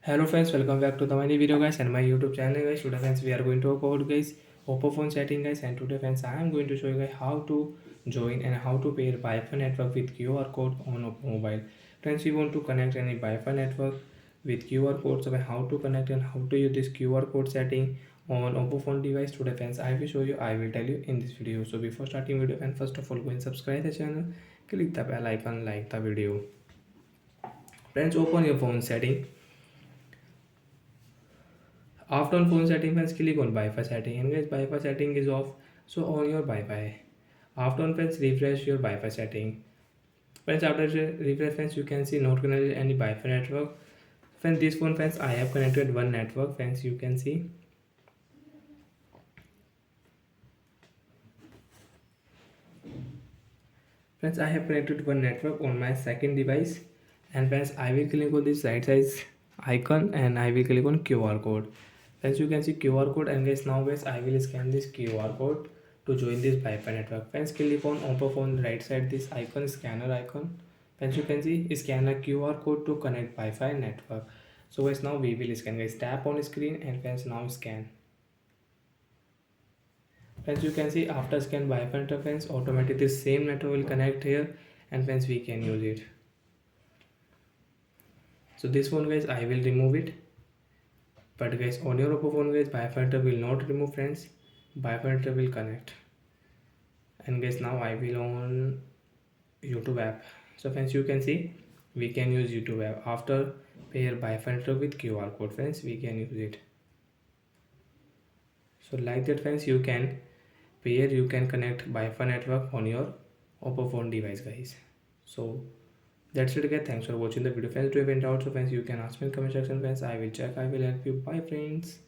Hello friends, welcome back to the my video guys and my YouTube channel guys. Today friends we are going to talk about guys oppo phone setting guys, and today friends I am going to show you guys how to join and how to pair Wi-Fi network with QR code on oppo mobile. Friends, we want to connect any Wi-Fi network with QR code, so how to connect and how to use this QR code setting on oppo phone device. Today friends I will show you, I will tell you in this video. So before starting video, and first of all go and subscribe the channel, click the bell icon, like the video. Friends, open your phone setting. After on phone setting, friends, click on Wi-Fi setting, and guys Wi-Fi setting is off, so on your Wi-Fi. After on friends, refresh your Wi-Fi setting. Friends, after refresh friends, you can see not connected any Wi-Fi network. Friends, this phone friends I have connected one network. Friends, you can see. Friends, I have connected one network on my second device, and friends I will click on this right size icon and I will click on QR code. Friends, you can see QR code, and guys now guys I will scan this QR code to join this Wi-Fi network. Friends, click on oppo phone right side this icon, scanner icon. Friends, you can see scan a QR code to connect Wi-Fi network. So guys now we will scan. Guys tap on screen and friends now scan. Friends, you can see after scan Wi-Fi interface automatically the same network will connect here, and friends we can use it. So this one guys I will remove it, but guys on your oppo phone guys Wi-Fi will not remove. Friends, Wi-Fi will connect. And guys now I will on YouTube app. So friends, you can see we can use YouTube app after pair Wi-Fi with QR code. Friends, we can use it. So like that friends, you can pair, you can connect Wi-Fi network on your oppo phone device guys. So that's it guys, thanks for watching the video. Friends, do you have any doubts or friends, you can ask me in comment section. Friends, I will check, I will help you. Bye friends.